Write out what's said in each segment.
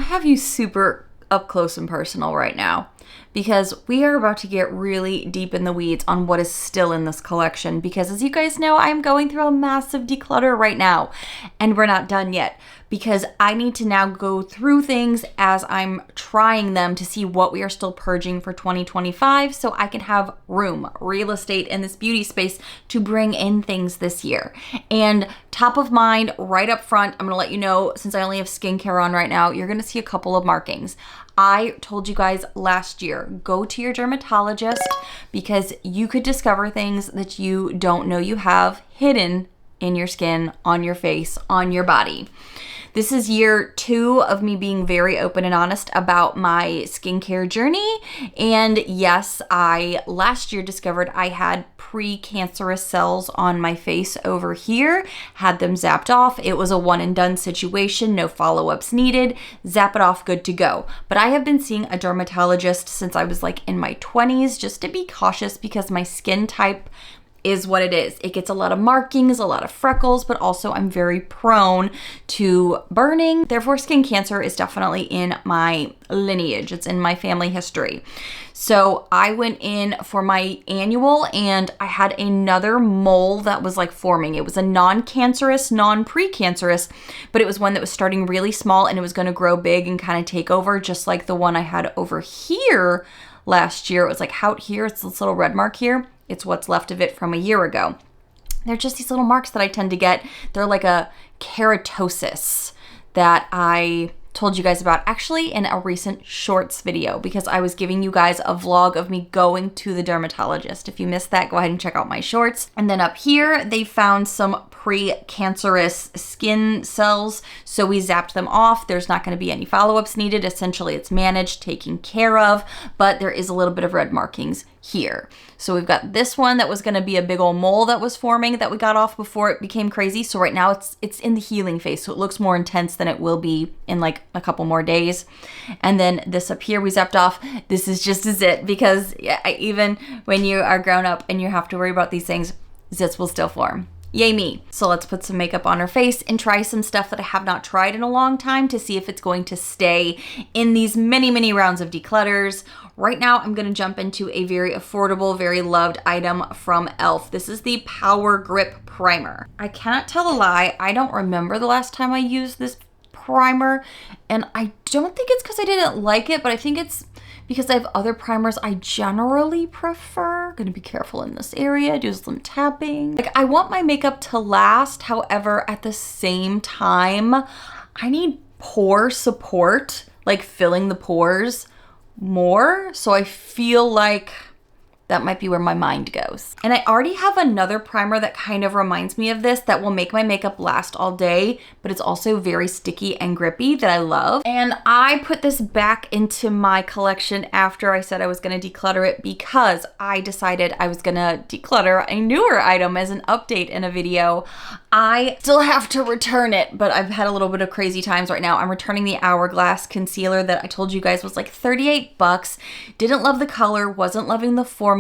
have you super up close and personal right now because we are about to get really deep in the weeds on what is still in this collection, because as you guys know, I'm going through a massive declutter right now and we're not done yet because I need to now go through things as I'm trying them to see what we are still purging for 2025 so I can have room, real estate in this beauty space to bring in things this year. And top of mind, right up front, I'm gonna let you know, since I only have skincare on right now, you're gonna see a couple of markings. I told you guys last year, go to your dermatologist because you could discover things that you don't know you have hidden in your skin, on your face, on your body. This is year 2 of me being very open and honest about my skincare journey. And yes, I last year discovered I had pre-cancerous cells on my face over here, had them zapped off. It was a one and done situation, no follow-ups needed, zap it off, good to go. But I have been seeing a dermatologist since I was like in my 20s just to be cautious because my skin type is what it is. It gets a lot of markings, a lot of freckles, but also I'm very prone to burning. Therefore, skin cancer is definitely in my lineage. It's in my family history. So I went in for my annual and I had another mole that was like forming. It was a non-cancerous, non-precancerous, but it was one that was starting really small and it was going to grow big and kind of take over, just like the one I had over here last year. It was like out here, it's this little red mark here. It's what's left of it from a year ago. They're just these little marks that I tend to get. They're like a keratosis that I told you guys about actually in a recent shorts video because I was giving you guys a vlog of me going to the dermatologist. If you missed that, go ahead and check out my shorts. And then up here, they found some pre-cancerous skin cells. So we zapped them off. There's not going to be any follow-ups needed. Essentially, it's managed, taken care of, but there is a little bit of red markings here. So we've got this one that was going to be a big old mole that was forming that we got off before it became crazy. So right now it's in the healing phase. So it looks more intense than it will be in like a couple more days. And then this up here we zapped off. This is just a zit because even when you are grown up and you have to worry about these things, zits will still form. Yay me. So let's put some makeup on her face and try some stuff that I have not tried in a long time to see if it's going to stay in these many, many rounds of declutters. Right now, I'm gonna jump into a very affordable, very loved item from e.l.f. This is the Power Grip Primer. I cannot tell a lie, I don't remember the last time I used this primer, and I don't think it's because I didn't like it, but I think it's because I have other primers I generally prefer. Gonna be careful in this area, do some tapping. Like, I want my makeup to last, however, at the same time, I need pore support, like filling the pores more. So I feel like that might be where my mind goes. And I already have another primer that kind of reminds me of this that will make my makeup last all day, but it's also very sticky and grippy that I love. And I put this back into my collection after I said I was gonna declutter it because I decided I was gonna declutter a newer item as an update in a video. I still have to return it, but I've had a little bit of crazy times right now. I'm returning the Hourglass concealer that I told you guys was like 38 bucks. Didn't love the color, wasn't loving the formula.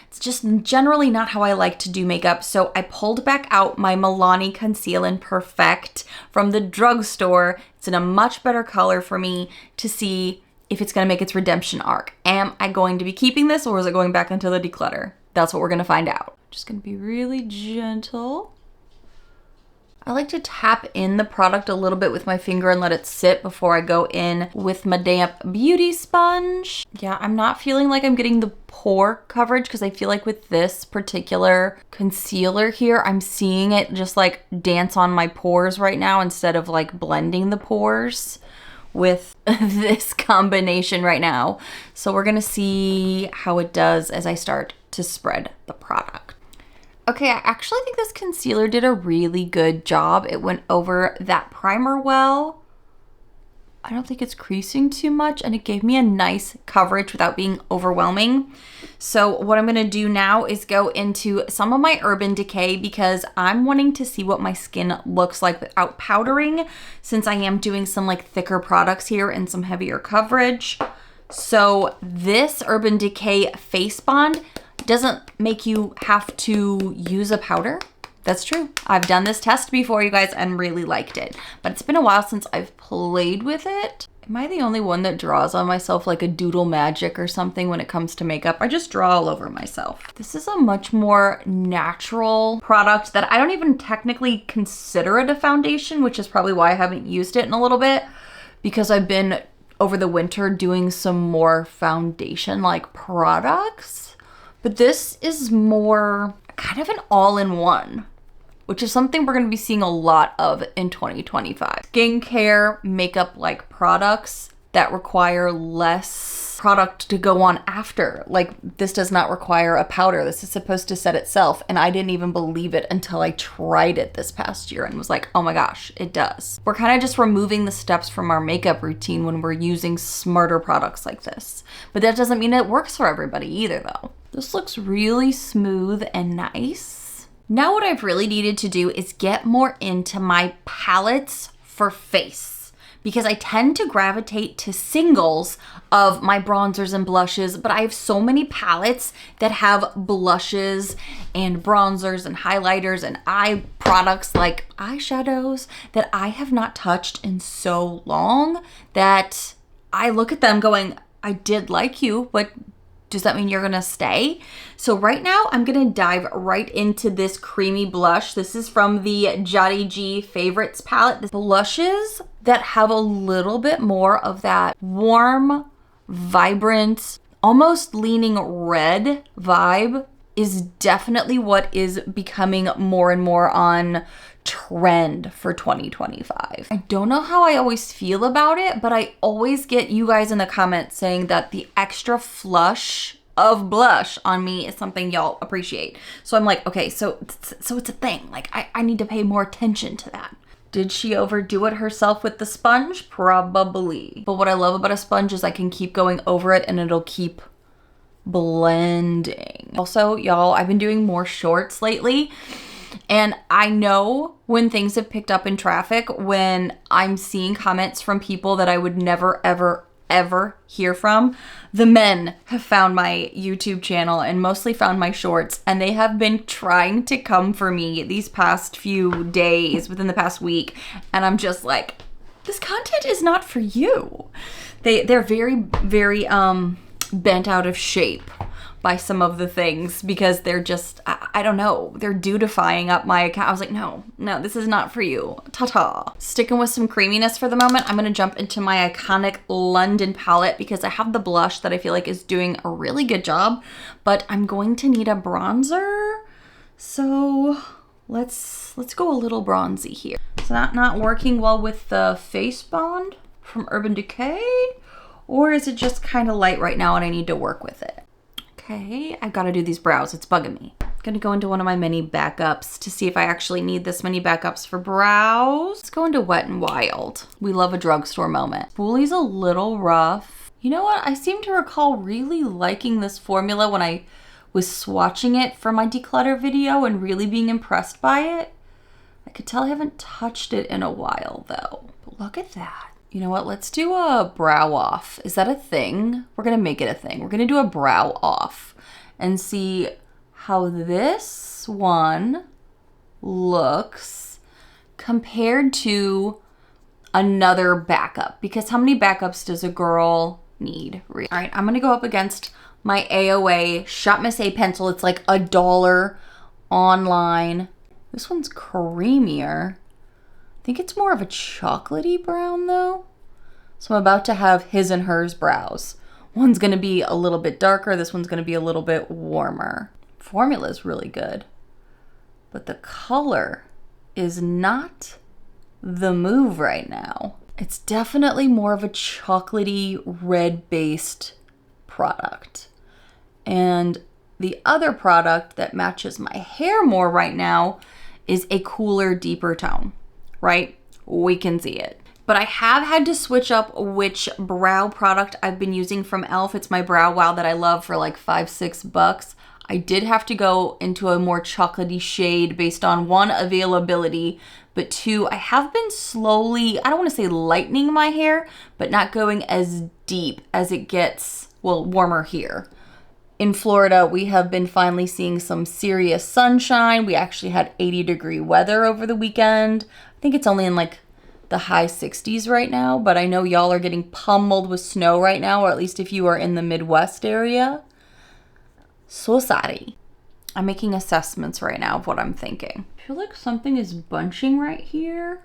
It's just generally not how I like to do makeup. So I pulled back out my Milani Conceal and Perfect from the drugstore. It's in a much better color for me to see if it's gonna make its redemption arc. Am I going to be keeping this or is it going back into the declutter? That's what we're gonna find out. Just gonna be really gentle. I like to tap in the product a little bit with my finger and let it sit before I go in with my damp beauty sponge. Yeah, I'm not feeling like I'm getting the pore coverage because I feel like with this particular concealer here, I'm seeing it just like dance on my pores right now instead of like blending the pores with this combination right now. So we're gonna see how it does as I start to spread the product. Okay, I actually think this concealer did a really good job. It went over that primer well. I don't think it's creasing too much and it gave me a nice coverage without being overwhelming. So what I'm gonna do now is go into some of my Urban Decay because I'm wanting to see what my skin looks like without powdering since I am doing some like thicker products here and some heavier coverage. So this Urban Decay Face Bond doesn't make you have to use a powder. That's true. I've done this test before, you guys, and really liked it. But it's been a while since I've played with it. Am I the only one that draws on myself like a doodle magic or something when it comes to makeup? I just draw all over myself. This is a much more natural product that I don't even technically consider it a foundation, which is probably why I haven't used it in a little bit, because I've been over the winter doing some more foundation-like products. But this is more kind of an all-in-one, which is something we're going to be seeing a lot of in 2025. Skincare, makeup-like products that require less product to go on after. Like, this does not require a powder. This is supposed to set itself, and I didn't even believe it until I tried it this past year and was like, oh my gosh, it does. We're kind of just removing the steps from our makeup routine when we're using smarter products like this. But that doesn't mean it works for everybody either, though. This looks really smooth and nice. Now what I've really needed to do is get more into my palettes for face, because I tend to gravitate to singles of my bronzers and blushes, but I have so many palettes that have blushes and bronzers and highlighters and eye products like eyeshadows that I have not touched in so long that I look at them going, I did like you, but does that mean you're gonna stay? So right now I'm gonna dive right into this creamy blush. This is from the Jody G Favorites palette. The blushes that have a little bit more of that warm, vibrant, almost leaning red vibe is definitely what is becoming more and more on trend for 2025. I don't know how I always feel about it, but I always get you guys in the comments saying that the extra flush of blush on me is something y'all appreciate. So I'm like, okay, so it's a thing. Like, I need to pay more attention to that. Did she overdo it herself with the sponge? Probably. But what I love about a sponge is I can keep going over it and it'll keep blending. Also, y'all, I've been doing more shorts lately. And I know when things have picked up in traffic, when I'm seeing comments from people that I would never, ever, ever hear from. The men have found my YouTube channel and mostly found my shorts, and they have been trying to come for me these past few days, within the past week. And I'm just like, this content is not for you. They're very, very bent out of shape by some of the things because they're just, I don't know, they're dudifying up my account. I was like, no, this is not for you. Ta-ta. Sticking with some creaminess for the moment, I'm gonna jump into my iconic London palette because I have the blush that I feel like is doing a really good job, but I'm going to need a bronzer. So let's go a little bronzy here. Is that not working well with the Face Bond from Urban Decay? Or is it just kind of light right now and I need to work with it? Okay, I gotta do these brows. It's bugging me. I'm gonna go into one of my mini backups to see if I actually need this many backups for brows. Let's go into Wet n Wild. We love a drugstore moment. Spoolie's a little rough. You know what? I seem to recall really liking this formula when I was swatching it for my declutter video and really being impressed by it. I could tell I haven't touched it in a while though. But look at that. You know what? Let's do a brow off. Is that a thing? We're gonna make it a thing. We're gonna do a brow off and see how this one looks compared to another backup. Because how many backups does a girl need? All right, I'm gonna go up against my AOA Shop Miss A pencil. It's like $1 online. This one's creamier. I think it's more of a chocolatey brown though. So I'm about to have his and hers brows. One's gonna be a little bit darker, this one's gonna be a little bit warmer. Formula is really good, but the color is not the move right now. It's definitely more of a chocolatey red-based product. And the other product that matches my hair more right now is a cooler, deeper tone. Right? We can see it. But I have had to switch up which brow product I've been using from e.l.f. It's my Brow Wow that I love for like $5-6. I did have to go into a more chocolatey shade based on one, availability, but two, I have been slowly, I don't want to say lightening my hair, but not going as deep as it gets, well, warmer here. In Florida, we have been finally seeing some serious sunshine. We actually had 80-degree weather over the weekend. I think it's only in like the high 60s right now, but I know y'all are getting pummeled with snow right now, or at least if you are in the Midwest area. So sorry. I'm making assessments right now of what I'm thinking. I feel like something is bunching right here.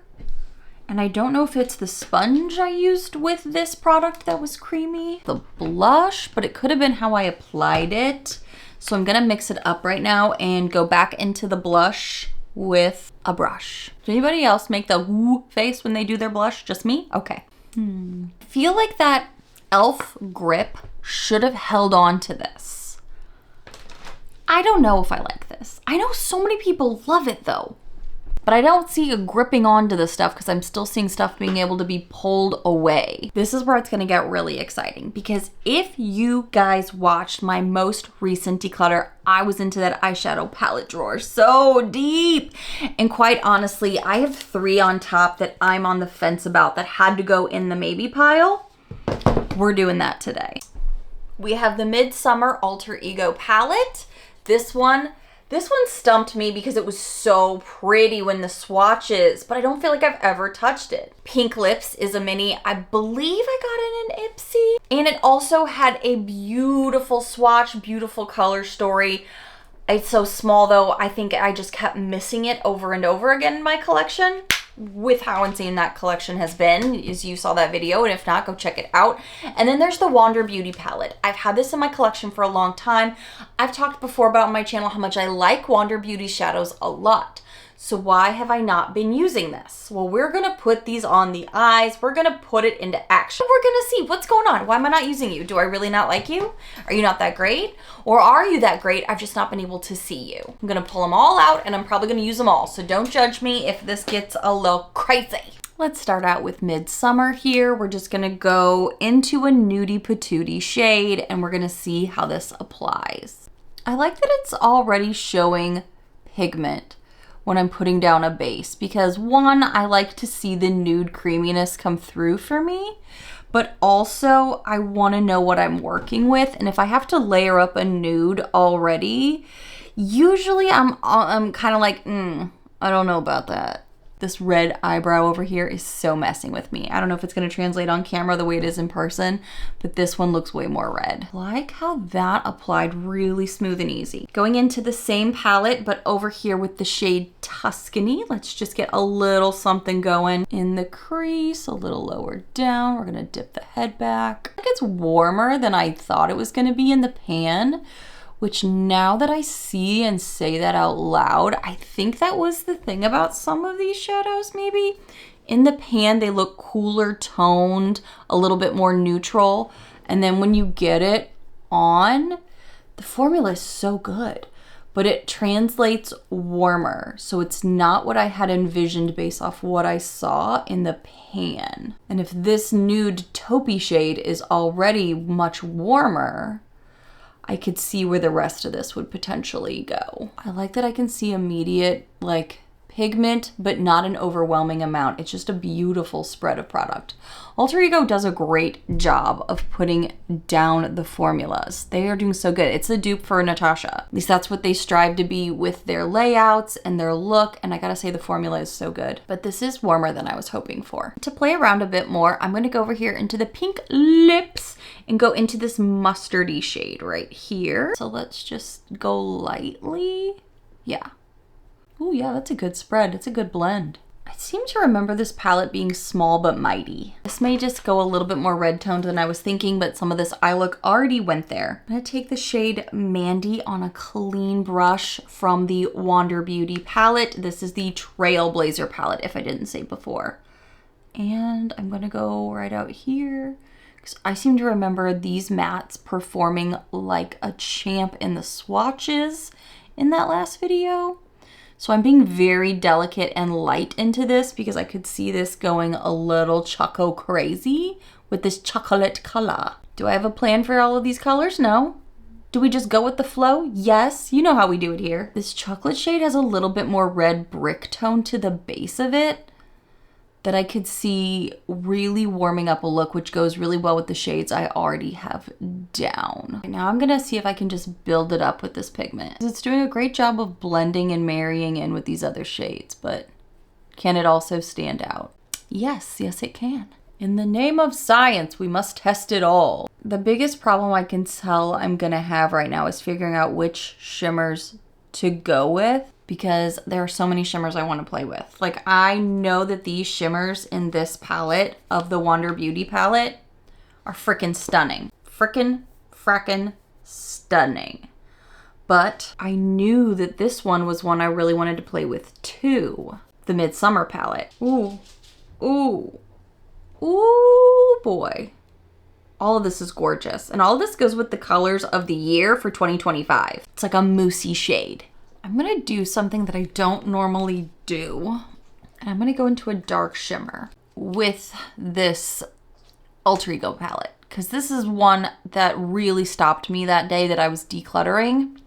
And I don't know if it's the sponge I used with this product that was creamy, the blush, but it could have been how I applied it. So I'm gonna mix it up right now and go back into the blush with a brush. Does anybody else make the woo face when they do their blush? Just me? Okay. I feel like that e.l.f. grip should have held on to this. I don't know if I like this. I know so many people love it though. But I don't see a gripping onto the stuff because I'm still seeing stuff being able to be pulled away. This is where it's gonna get really exciting because if you guys watched my most recent declutter, I was into that eyeshadow palette drawer so deep. And quite honestly, I have 3 on top that I'm on the fence about that had to go in the maybe pile. We're doing that today. We have the Midsummer Alter Ego palette. This one stumped me because it was so pretty when the swatches, but I don't feel like I've ever touched it. Pink Lips is a mini. I believe I got it in Ipsy. And it also had a beautiful swatch, beautiful color story. It's so small though, I think I just kept missing it over and over again in my collection. With how insane that collection has been, as you saw that video, and if not, go check it out. And then there's the Wander Beauty palette. I've had this in my collection for a long time. I've talked before about on my channel how much I like Wander Beauty shadows a lot. So why have I not been using this? Well, we're gonna put these on the eyes. We're gonna put it into action. We're gonna see what's going on. Why am I not using you? Do I really not like you? Are you not that great? Or are you that great? I've just not been able to see you. I'm gonna pull them all out and I'm probably gonna use them all. So don't judge me if this gets a little crazy. Let's start out with Midsummer here. We're just gonna go into a nudie patootie shade and we're gonna see how this applies. I like that it's already showing pigment when I'm putting down a base because one, I like to see the nude creaminess come through for me, but also I want to know what I'm working with. And if I have to layer up a nude already, usually I'm kind of like, I don't know about that. This red eyebrow over here is so messing with me. I don't know if it's going to translate on camera the way it is in person, but this one looks way more red. Like how that applied really smooth and easy. Going into the same palette, but over here with the shade Tuscany, let's just get a little something going in the crease, a little lower down. We're going to dip the head back. I think it's warmer than I thought it was going to be in the pan, which now that I see and say that out loud, I think that was the thing about some of these shadows maybe. In the pan, they look cooler toned, a little bit more neutral. And then when you get it on, the formula is so good, but it translates warmer. So it's not what I had envisioned based off what I saw in the pan. And if this nude taupey shade is already much warmer, I could see where the rest of this would potentially go. I like that I can see immediate like pigment, but not an overwhelming amount. It's just a beautiful spread of product. Alter Ego does a great job of putting down the formulas. They are doing so good. It's the dupe for Natasha. At least that's what they strive to be with their layouts and their look. And I gotta say the formula is so good, but this is warmer than I was hoping for. To play around a bit more, I'm gonna go over here into the Pink Lips and go into this mustardy shade right here. So let's just go lightly. Yeah. Oh yeah, that's a good spread. It's a good blend. I seem to remember this palette being small but mighty. This may just go a little bit more red toned than I was thinking, but some of this eye look already went there. I'm gonna take the shade Mandy on a clean brush from the Wander Beauty palette. This is the Trailblazer palette, if I didn't say before. And I'm gonna go right out here, because I seem to remember these mattes performing like a champ in the swatches in that last video. So I'm being very delicate and light into this because I could see this going a little choco crazy with this chocolate color. Do I have a plan for all of these colors? No. Do we just go with the flow? Yes. You know how we do it here. This chocolate shade has a little bit more red brick tone to the base of it that I could see really warming up a look, which goes really well with the shades I already have down. Now I'm gonna see if I can just build it up with this pigment. It's doing a great job of blending and marrying in with these other shades, but can it also stand out? Yes, yes it can. In the name of science, we must test it all. The biggest problem I can tell I'm gonna have right now is figuring out which shimmers to go with, because there are so many shimmers I want to play with. Like, I know that these shimmers in this palette of the Wander Beauty palette are freaking stunning. Frackin' stunning. But I knew that this one was one I really wanted to play with too. The Midsummer palette. Ooh. Ooh. Ooh, boy. All of this is gorgeous. And all of this goes with the colors of the year for 2025. It's like a moussey shade. I'm gonna do something that I don't normally do. And I'm gonna go into a dark shimmer with this Alter Ego palette. Because this is one that really stopped me that day that I was decluttering.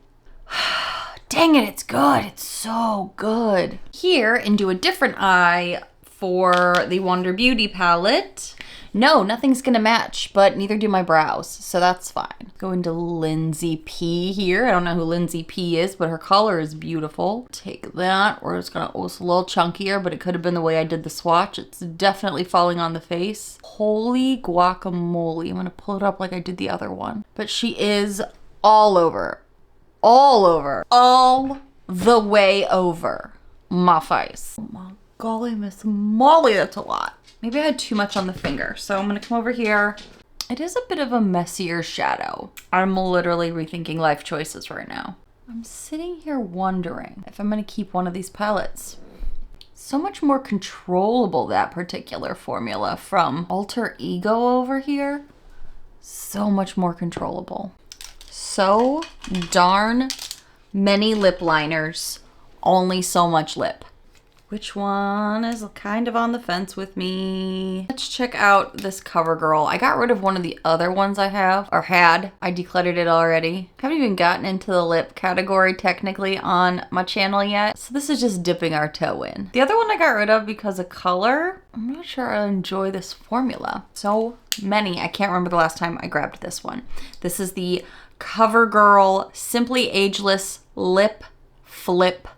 Dang it, it's good. It's so good. Here, and do a different eye for the Wander Beauty palette. No, nothing's gonna match, but neither do my brows, so that's fine. Go into Lindsay P here. I don't know who Lindsay P is, but her color is beautiful. Take that, or it's a little chunkier, but it could have been the way I did the swatch. It's definitely falling on the face. Holy guacamole. I'm gonna pull it up like I did the other one. But she is all over, all the way over my face. Oh my golly, Miss Molly, that's a lot. Maybe I had too much on the finger, so I'm gonna come over here. It is a bit of a messier shadow. I'm literally rethinking life choices right now. I'm sitting here wondering if I'm gonna keep one of these palettes. So much more controllable, that particular formula from Alter Ego over here. So much more controllable. So darn many lip liners, only so much lip. Which one is kind of on the fence with me? Let's check out this CoverGirl. I got rid of one of the other ones I have, or had. I decluttered it already. I haven't even gotten into the lip category technically on my channel yet. So this is just dipping our toe in. The other one I got rid of because of color. I'm not sure I enjoy this formula. So many. I can't remember the last time I grabbed this one. This is the CoverGirl Simply Ageless Lip Flip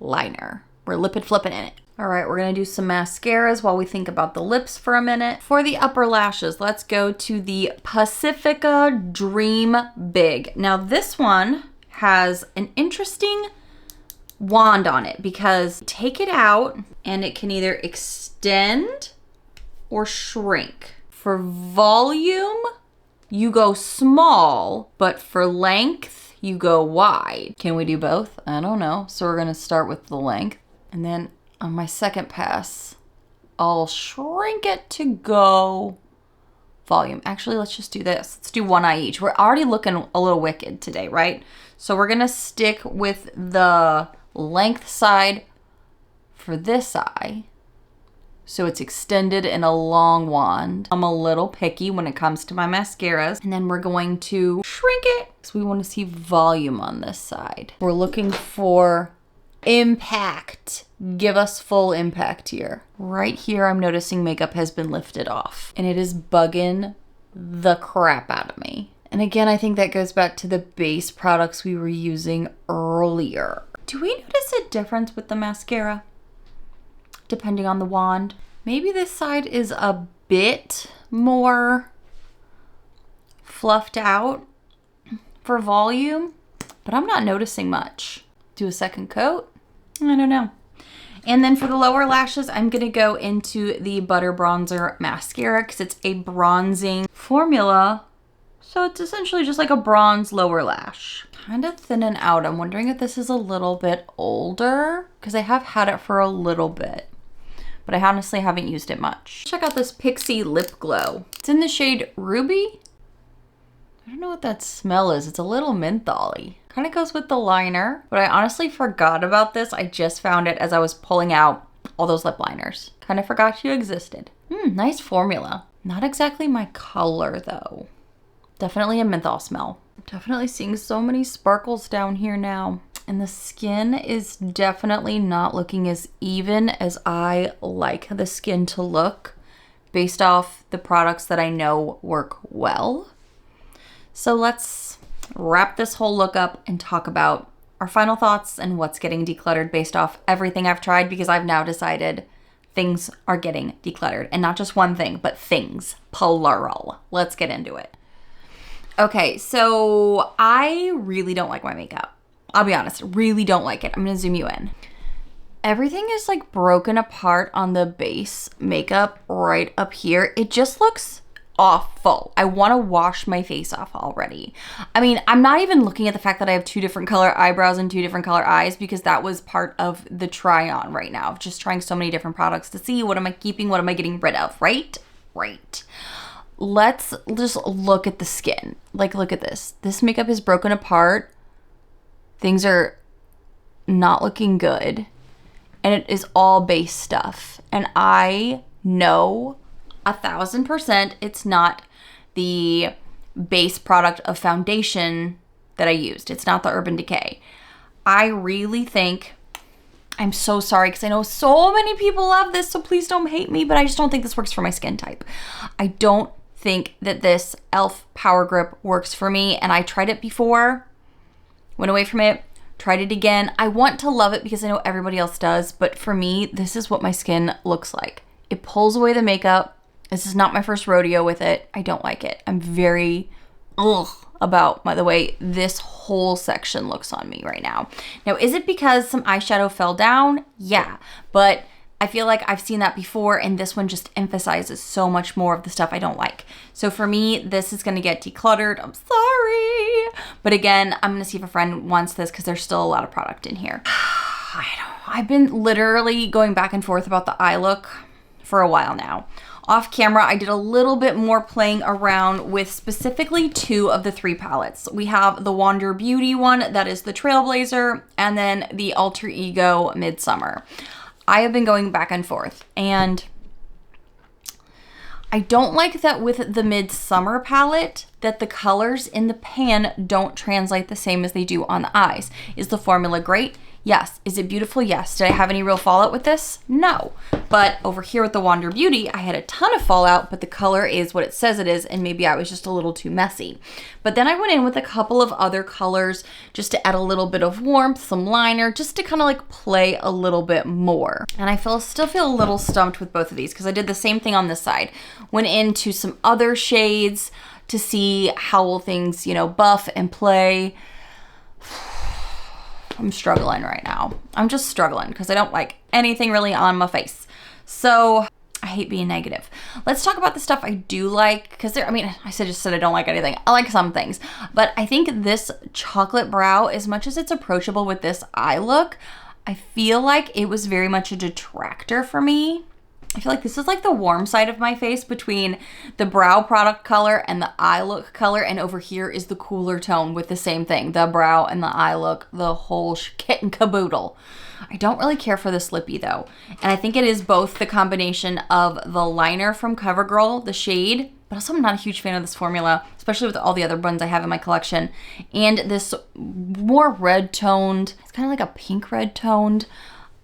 Liner. We're lipid flipping in it. All right, we're gonna do some mascaras while we think about the lips for a minute. For the upper lashes, let's go to the Pacifica Dream Big. Now this one has an interesting wand on it because take it out and it can either extend or shrink. For volume, you go small, but for length, you go wide. Can we do both? I don't know. So we're gonna start with the length. And then on my second pass, I'll shrink it to go volume. Actually, let's just do this. Let's do one eye each. We're already looking a little wicked today, right? So we're gonna stick with the length side for this eye. So it's extended in a long wand. I'm a little picky when it comes to my mascaras. And then we're going to shrink it because we want to see volume on this side. We're looking for impact. Give us full impact here. Right here, I'm noticing makeup has been lifted off and it is bugging the crap out of me. And again, I think that goes back to the base products we were using earlier. Do we notice a difference with the mascara? Depending on the wand. Maybe this side is a bit more fluffed out for volume, but I'm not noticing much. Do a second coat? I don't know. And then for the lower lashes, I'm gonna go into the Butter Bronzer Mascara because it's a bronzing formula. So it's essentially just like a bronze lower lash. Kind of thinning out. I'm wondering if this is a little bit older because I have had it for a little bit, but I honestly haven't used it much. Check out this Pixie Lip Glow. It's in the shade Ruby. I don't know what that smell is. It's a little mentholy. Kind of goes with the liner, but I honestly forgot about this. I just found it as I was pulling out all those lip liners. Kind of forgot you existed. Nice formula. Not exactly my color though. Definitely a menthol smell. I'm definitely seeing so many sparkles down here now. And the skin is definitely not looking as even as I like the skin to look based off the products that I know work well. So let's wrap this whole look up and talk about our final thoughts and what's getting decluttered based off everything I've tried, because I've now decided things are getting decluttered. And not just one thing, but things, plural. Let's get into it. Okay, so I really don't like my makeup. I'll be honest, really don't like it. I'm gonna zoom you in. Everything is like broken apart on the base makeup right up here. It just looks awful. I want to wash my face off already. I mean, I'm not even looking at the fact that I have 2 different color eyebrows and 2 different color eyes, because that was part of the try on right now, of just trying so many different products to see what am I keeping, what am I getting rid of, right? Right. Let's just look at the skin. Like, look at this. This makeup is broken apart. Things are not looking good. And it is all base stuff. And I know 1000% it's not the base product of foundation that I used. It's not the Urban Decay. I really think, I'm so sorry because I know so many people love this, so please don't hate me, but I just don't think this works for my skin type. I don't think that this e.l.f. Power Grip works for me, and I tried it before, went away from it, tried it again. I want to love it because I know everybody else does, but for me, this is what my skin looks like. It pulls away the makeup. This is not my first rodeo with it. I don't like it. I'm very about the way this whole section looks on me right now. Now, is it because some eyeshadow fell down? Yeah, but I feel like I've seen that before, and this one just emphasizes so much more of the stuff I don't like. So for me, this is gonna get decluttered. I'm sorry. But again, I'm gonna see if a friend wants this because there's still a lot of product in here. I've been literally going back and forth about the eye look for a while now. Off camera, I did a little bit more playing around with specifically 2 of the 3 palettes. We have the Wander Beauty one, that is the Trailblazer, and then the Alter Ego Midsummer. I have been going back and forth, and I don't like that with the Midsummer palette that the colors in the pan don't translate the same as they do on the eyes. Is the formula great? Yes. Is it beautiful? Yes. Did I have any real fallout with this? No. But over here with the Wander Beauty, I had a ton of fallout, but the color is what it says it is, and maybe I was just a little too messy. But then I went in with a couple of other colors just to add a little bit of warmth, some liner, just to kind of like play a little bit more. And I still feel a little stumped with both of these because I did the same thing on this side. Went into some other shades to see how will things, you know, buff and play. I'm struggling right now. I'm just struggling because I don't like anything really on my face. So I hate being negative. Let's talk about the stuff I do like, because I just said I don't like anything. I like some things, but I think this chocolate brow, as much as it's approachable with this eye look, I feel like it was very much a detractor for me. I feel like this is like the warm side of my face between the brow product color and the eye look color, and over here is the cooler tone with the same thing, the brow and the eye look, the whole kit and caboodle. I don't really care for this lippy though, and I think it is both the combination of the liner from CoverGirl, the shade, but also I'm not a huge fan of this formula, especially with all the other ones I have in my collection, and this more red toned, it's kind of like a pink red toned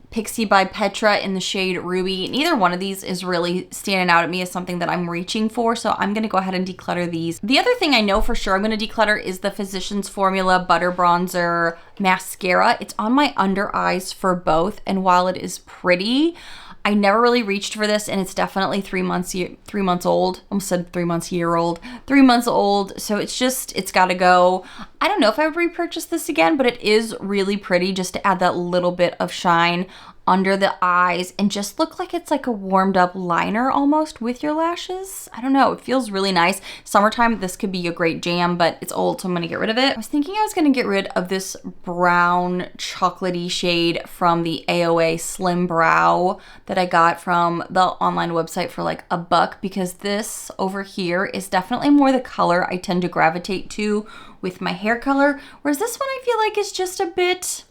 Pixie by Petra in the shade Ruby. Neither one of these is really standing out at me as something that I'm reaching for, so I'm gonna go ahead and declutter these. The other thing I know for sure I'm gonna declutter is the Physicians Formula Butter Bronzer Mascara. It's on my under eyes for both, and while it is pretty, I never really reached for this, and it's definitely 3 months old. Almost said 3 months year old. 3 months old, so it's gotta go. I don't know if I would repurchase this again, but it is really pretty just to add that little bit of shine under the eyes and just look like it's like a warmed up liner almost with your lashes. I don't know, it feels really nice. Summertime, this could be a great jam, but it's old, so I'm gonna get rid of it. I was thinking I was gonna get rid of this brown chocolatey shade from the AOA Slim Brow that I got from the online website for like $1, because this over here is definitely more the color I tend to gravitate to with my hair color, whereas this one I feel like is just a bit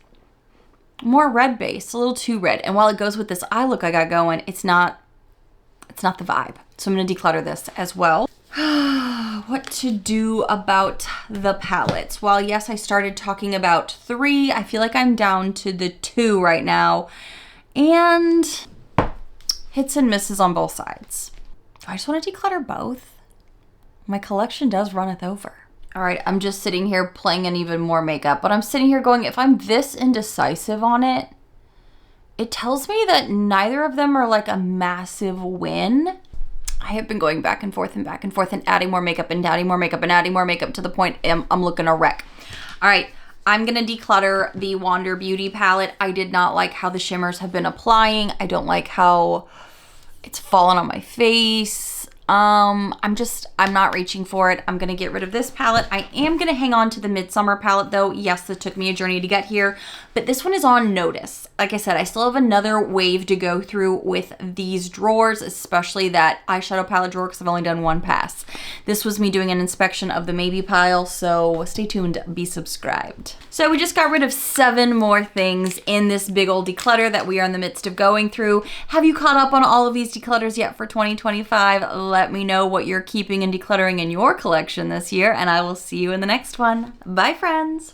more red based, a little too red. And while it goes with this eye look I got going, it's not the vibe. So I'm gonna declutter this as well. What to do about the palettes? Well, yes, I started talking about 3. I feel like I'm down to the 2 right now. And hits and misses on both sides. I just wanna declutter both. My collection does runneth over. All right, I'm just sitting here playing in even more makeup, but I'm sitting here going, if I'm this indecisive on it, it tells me that neither of them are like a massive win. I have been going back and forth and adding more makeup and adding more makeup and adding more makeup to the point I'm looking a wreck. All right, I'm gonna declutter the Wander Beauty palette. I did not like how the shimmers have been applying. I don't like how it's fallen on my face. I'm not reaching for it. I'm gonna get rid of this palette. I am gonna hang on to the Midsummer palette though. Yes, it took me a journey to get here, but this one is on notice. Like I said, I still have another wave to go through with these drawers, especially that eyeshadow palette drawer, because I've only done one pass. This was me doing an inspection of the maybe pile, so stay tuned, be subscribed. So we just got rid of 7 more things in this big old declutter that we are in the midst of going through. Have you caught up on all of these declutters yet for 2025? Let me know what you're keeping and decluttering in your collection this year, and I will see you in the next one. Bye, friends.